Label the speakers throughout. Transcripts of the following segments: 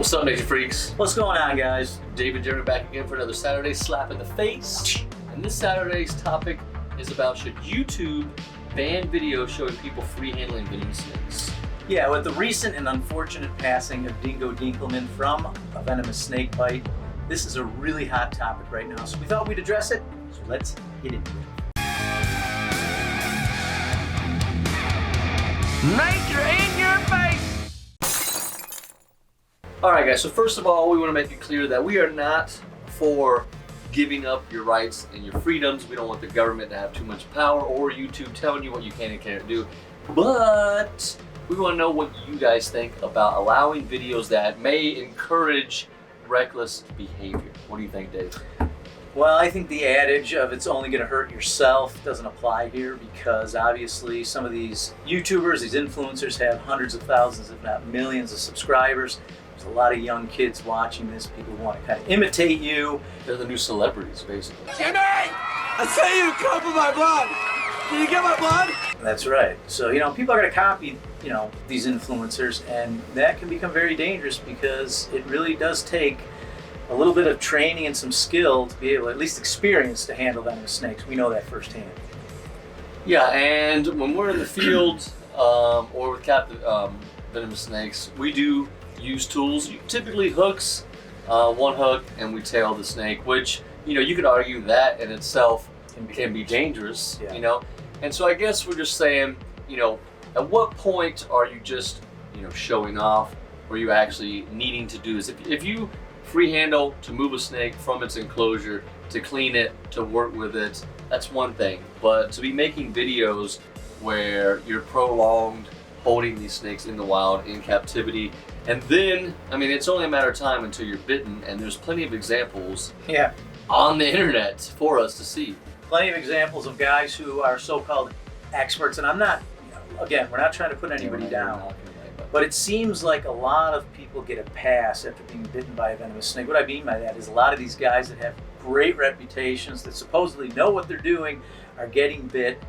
Speaker 1: What's up, Nature Freaks?
Speaker 2: What's going on, guys?
Speaker 1: Dave and Jeremy back again for another Saturday slap in the face. And this Saturday's topic is about, should YouTube ban videos showing people free handling venomous snakes?
Speaker 2: Yeah, with the recent and unfortunate passing of Dingo Dinkelman from a venomous snake bite, this is a really hot topic right now. So we thought we'd address it, so let's get into it.
Speaker 1: Nature in your face! Alright guys, so first of all, we want to make it clear that we are not for giving up your rights and your freedoms. We don't want the government to have too much power or YouTube telling you what you can and can't do. But we want to know what you guys think about allowing videos that may encourage reckless behavior. What do you think, Dave?
Speaker 2: Well, I think the adage of it's only going to hurt yourself doesn't apply here, because obviously some of these YouTubers, these influencers have hundreds of thousands, if not millions of subscribers. There's a lot of young kids watching this, people who want to kind of imitate you.
Speaker 1: They're the new celebrities, basically.
Speaker 3: Jimmy! I say you come for my blood! Can you get my blood?
Speaker 2: That's right. So, people are going to copy, these influencers, and that can become very dangerous because it really does take a little bit of training and some skill to be able, at least experience, to handle venomous snakes. We know that firsthand.
Speaker 1: Yeah, and when we're in the field or with captive venomous snakes, we do use tools, typically hooks, one hook, and we tail the snake, which, you could argue that in itself can be dangerous,
Speaker 2: yeah.
Speaker 1: And so I guess we're just saying, at what point are you just, showing off, or are you actually needing to do this? If you free handle to move a snake from its enclosure, to clean it, to work with it, that's one thing. But to be making videos where you're prolonged holding these snakes in the wild, in captivity, and then, it's only a matter of time until you're bitten, and there's plenty of examples on the internet for us to see.
Speaker 2: Plenty of examples of guys who are so-called experts, and I'm not, again, we're not trying to put anybody down. But it seems like a lot of people get a pass after being bitten by a venomous snake. What I mean by that is a lot of these guys that have great reputations, that supposedly know what they're doing, are getting bit.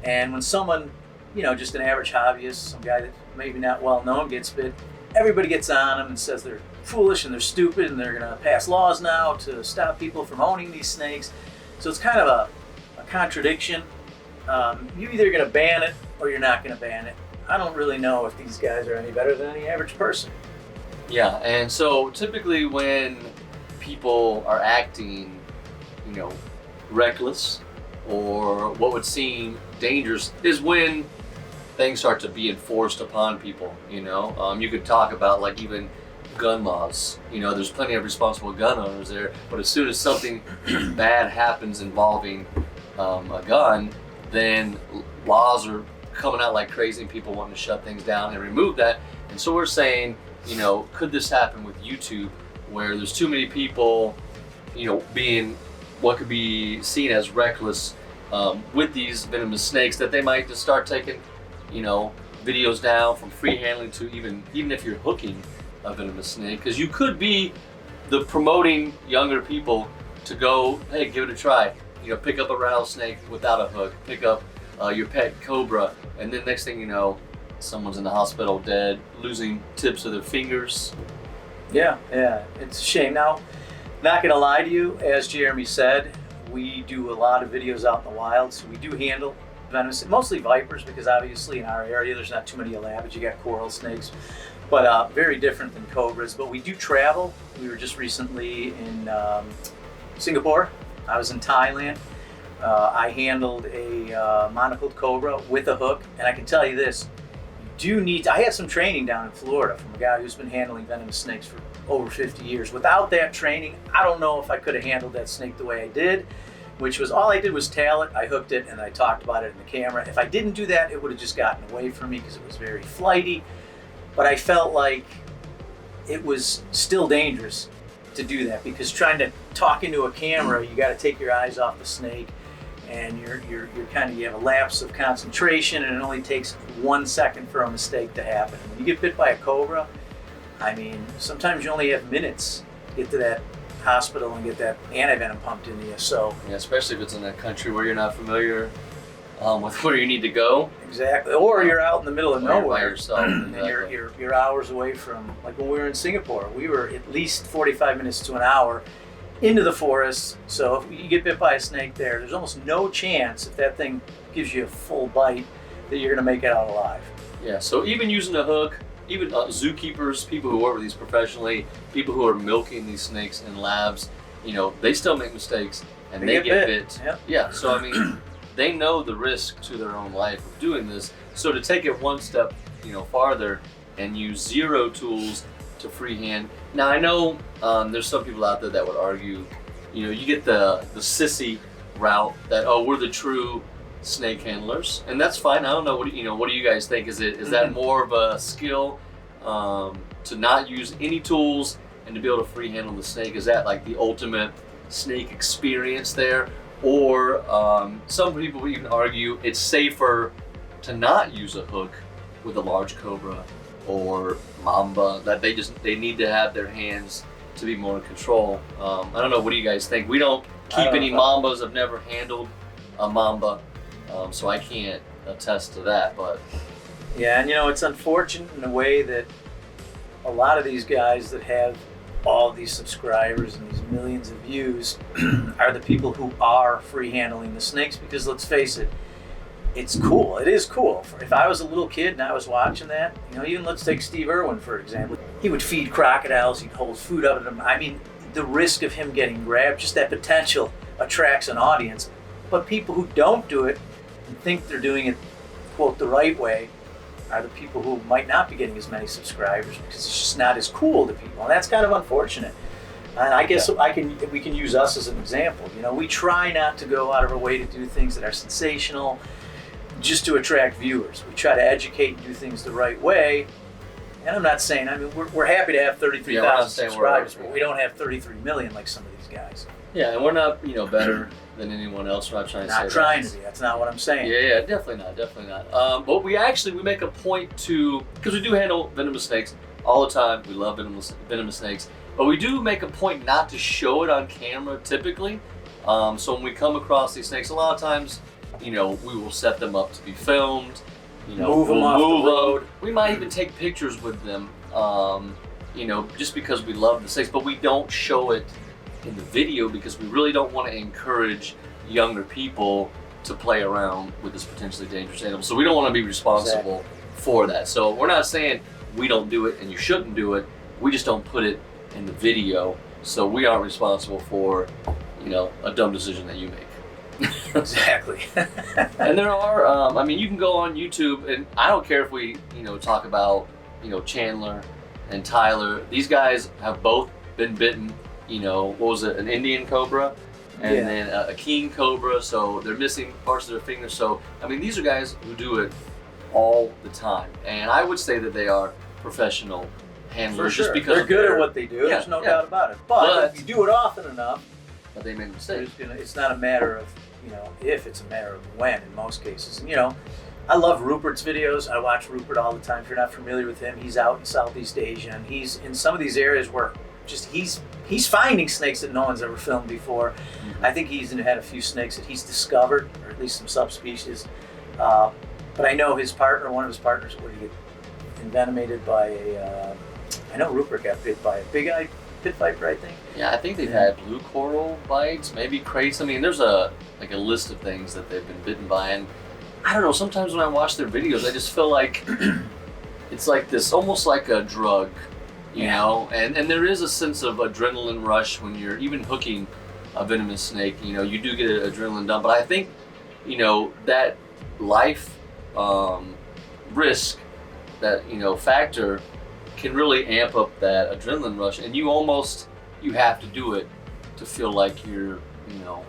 Speaker 2: And when someone, just an average hobbyist, some guy that maybe not well known gets bit, everybody gets on them and says they're foolish and they're stupid and they're going to pass laws now to stop people from owning these snakes. So it's kind of a contradiction. You're either going to ban it or you're not going to ban it. I don't really know if these guys are any better than any average person.
Speaker 1: Yeah, and so typically when people are acting, reckless or what would seem dangerous is when things start to be enforced upon people, You could talk about like even gun laws. There's plenty of responsible gun owners there, but as soon as something bad happens involving a gun, then laws are coming out like crazy and people wanting to shut things down and remove that. And so we're saying, could this happen with YouTube, where there's too many people, being what could be seen as reckless with these venomous snakes, that they might just start taking, videos down from free handling to even if you're hooking a venomous snake, because you could be the promoting younger people to go, hey, give it a try. Pick up a rattlesnake without a hook, pick up your pet cobra, and then next thing you know, someone's in the hospital dead, losing tips of their fingers.
Speaker 2: Yeah, it's a shame. Now, not gonna lie to you, as Jeremy said, we do a lot of videos out in the wild, so we do handle venomous, mostly vipers, because obviously in our area there's not too many elabids. You got coral snakes, but very different than cobras. But we do travel. We were just recently in Singapore. I was in Thailand. I handled a monocled cobra with a hook, and I can tell you this, I had some training down in Florida from a guy who's been handling venomous snakes for over 50 years. Without that training, I don't know if I could have handled that snake the way I did, which was, all I did was tail it, I hooked it, and I talked about it in the camera. If I didn't do that, it would have just gotten away from me because it was very flighty, but I felt like it was still dangerous to do that, because trying to talk into a camera, you got to take your eyes off the snake, and you have a lapse of concentration, and it only takes 1 second for a mistake to happen. When you get bit by a cobra, sometimes you only have minutes to get to that hospital and get that antivenom pumped into you. So
Speaker 1: yeah, especially if it's in a country where you're not familiar, with where you need to go.
Speaker 2: Exactly. Or you're out in the middle of
Speaker 1: Or you're
Speaker 2: nowhere.
Speaker 1: by yourself.
Speaker 2: And
Speaker 1: Exactly.
Speaker 2: you're hours away from, like when we were in Singapore, we were at least 45 minutes to an hour into the forest. So if you get bit by a snake there's almost no chance, if that thing gives you a full bite, that you're going to make it out alive.
Speaker 1: Yeah, so even using a hook, even zookeepers, people who work with these professionally, people who are milking these snakes in labs, they still make mistakes and they get bit.
Speaker 2: Yep.
Speaker 1: Yeah, so I mean, they know the risk to their own life of doing this. So to take it one step, farther and use zero tools to freehand. Now I know there's some people out there that would argue, you get the sissy route that we're the true snake handlers, and that's fine. I don't know what do you guys think? Is that more of a skill to not use any tools and to be able to free handle the snake? Is that like the ultimate snake experience there? Or some people would even argue it's safer to not use a hook with a large cobra or mamba, that they need to have their hands to be more in control. I don't know, what do you guys think? We don't keep any mambas. I've never handled a mamba, so I can't attest to that. But
Speaker 2: yeah, and it's unfortunate in a way that a lot of these guys that have all these subscribers and these millions of views are the people who are free handling the snakes, because let's face it, it's cool. It is cool. If I was a little kid and I was watching that, even let's take Steve Irwin for example. He would feed crocodiles, he'd hold food up to them. I mean, the risk of him getting grabbed, just that potential attracts an audience. But people who don't do it and think they're doing it, quote, the right way, are the people who might not be getting as many subscribers because it's just not as cool to people. And that's kind of unfortunate. And I guess we can use us as an example. We try not to go out of our way to do things that are sensational just to attract viewers. We try to educate and do things the right way. And I'm not saying, we're happy to have 33,000 subscribers, but we don't have 33 million like some of these guys.
Speaker 1: yeah, and we're not better than anyone else. We're not trying to say
Speaker 2: Not trying to be. That's not what I'm saying.
Speaker 1: Yeah, definitely not. But we make a point to, because we do handle venomous snakes all the time. We love venomous snakes, but we do make a point not to show it on camera typically. So when we come across these snakes, a lot of times, we will set them up to be filmed.
Speaker 2: Move them off the road.
Speaker 1: We might even take pictures with them, just because we love the snakes, but we don't show it in the video because we really don't want to encourage younger people to play around with this potentially dangerous animal. So we don't want to be responsible for that. So we're not saying we don't do it and you shouldn't do it. We just don't put it in the video. So we aren't responsible for, a dumb decision that you make.
Speaker 2: Exactly.
Speaker 1: And there are, you can go on YouTube, and I don't care if we, talk about, Chandler and Tyler. These guys have both been bitten, what was it, an Indian cobra, and then a king cobra, so they're missing parts of their fingers. So, these are guys who do it all the time. And I would say that they are professional handlers,
Speaker 2: sure.
Speaker 1: just because
Speaker 2: they're good at what they do. There's no doubt about it. But if you do it often enough,
Speaker 1: but they make mistakes.
Speaker 2: It's not a matter of, if, it's a matter of when in most cases. And, I love Rupert's videos. I watch Rupert all the time. If you're not familiar with him, he's out in Southeast Asia, and he's in some of these areas where just he's finding snakes that no one's ever filmed before. Mm-hmm. I think he's had a few snakes that he's discovered, or at least some subspecies. But I know one of his partners, would get envenomated by I know Rupert got bit by a big-eyed pit viper, I think.
Speaker 1: Yeah, I think they've had blue coral bites, maybe crates. There's a list of things that they've been bitten by, and I don't know, sometimes when I watch their videos, I just feel like it's like this, almost like a drug, you know? And there is a sense of adrenaline rush when you're even hooking a venomous snake. You do get an adrenaline dump, but I think, that life risk, that, factor can really amp up that adrenaline rush, and you have to do it to feel like you're,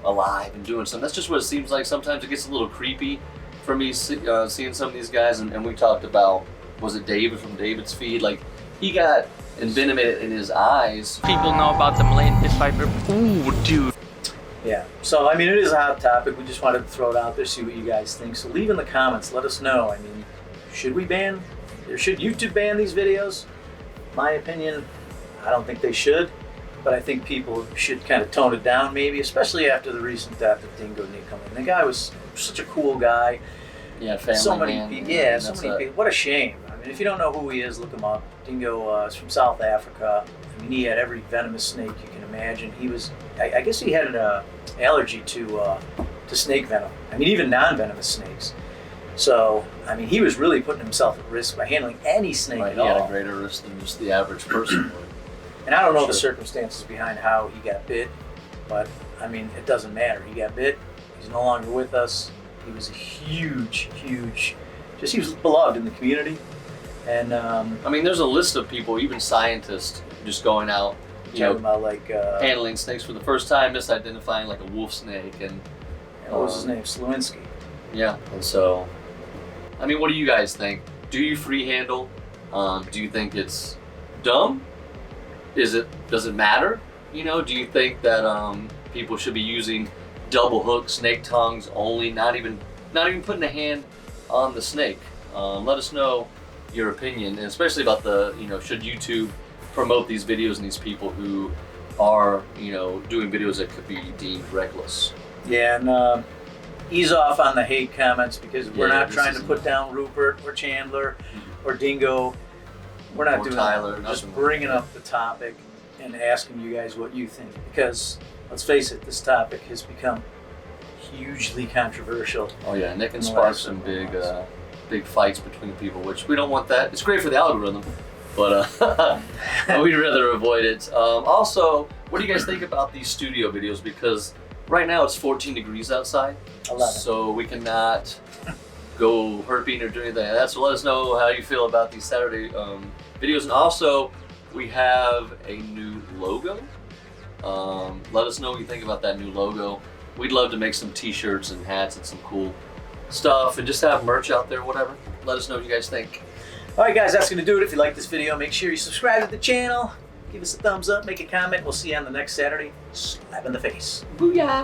Speaker 1: alive and doing something. That's just what it seems like. Sometimes it gets a little creepy for me seeing some of these guys, and we talked about, was it David from David's Feed? Like, he got envenomated in his eyes.
Speaker 4: People know about the Malayan pit viper. Ooh, dude.
Speaker 2: Yeah, so it is a hot topic. We just wanted to throw it out there, see what you guys think. So leave in the comments, let us know. Should YouTube ban these videos? My opinion, I don't think they should. but I think people should kind of tone it down, maybe, especially after the recent death of Dingo Nickelman. The guy was such a cool guy.
Speaker 1: Yeah, family
Speaker 2: So many
Speaker 1: man.
Speaker 2: people. Yeah, so many people. What a shame. I mean, if you don't know who he is, look him up. Dingo is from South Africa. I mean, he had every venomous snake you can imagine. He was, I guess he had an allergy to snake venom. I mean, even non-venomous snakes. So, I mean, he was really putting himself at risk by handling any snake
Speaker 1: Right,
Speaker 2: at
Speaker 1: he
Speaker 2: all.
Speaker 1: had a greater risk than just the average person would.
Speaker 2: And I don't know
Speaker 1: Sure.
Speaker 2: the circumstances behind how he got bit, but I mean, it doesn't matter. He got bit. He's no longer with us. He was a huge, he was beloved in the community. And
Speaker 1: I mean, there's a list of people, even scientists, just going out,
Speaker 2: talking about like,
Speaker 1: handling snakes for the first time, misidentifying like a wolf snake, and
Speaker 2: what was his name? Slewinski.
Speaker 1: yeah. And so, I mean, what do you guys think? Do you free handle? Do you think it's dumb? Does it matter? You know, do you think that people should be using double hook snake tongues only, not even putting a hand on the snake? Let us know your opinion, and especially about the, should YouTube promote these videos and these people who are, doing videos that could be deemed reckless?
Speaker 2: Yeah, and ease off on the hate comments, because we're
Speaker 1: Yeah,
Speaker 2: not
Speaker 1: this
Speaker 2: trying to
Speaker 1: isn't-
Speaker 2: put down Rupert or Chandler or Dingo. We're not
Speaker 1: Or
Speaker 2: doing
Speaker 1: Tyler,
Speaker 2: that. We're just
Speaker 1: nothing.
Speaker 2: bringing up the topic and asking you guys what you think, because let's face it, this topic has become hugely controversial.
Speaker 1: Oh yeah, and it can
Speaker 2: In the
Speaker 1: spark
Speaker 2: last
Speaker 1: some
Speaker 2: several
Speaker 1: big,
Speaker 2: months.
Speaker 1: big fights between people, which we don't want that. It's great for the algorithm, but we'd rather avoid it. Also, what do you guys think about these studio videos? Because right now it's 14 degrees outside,
Speaker 2: 11.
Speaker 1: so we cannot go herping or do anything like that. So let us know how you feel about these Saturday videos. And also, we have a new logo. Let us know what you think about that new logo. We'd love to make some t-shirts and hats and some cool stuff, and just have merch out there, whatever. Let us know what you guys think.
Speaker 2: All right, guys, that's going to do it. If you like this video, make sure you subscribe to the channel, give us a thumbs up, make a comment. We'll see you on the next Saturday. Slap in the face.
Speaker 1: Booyah!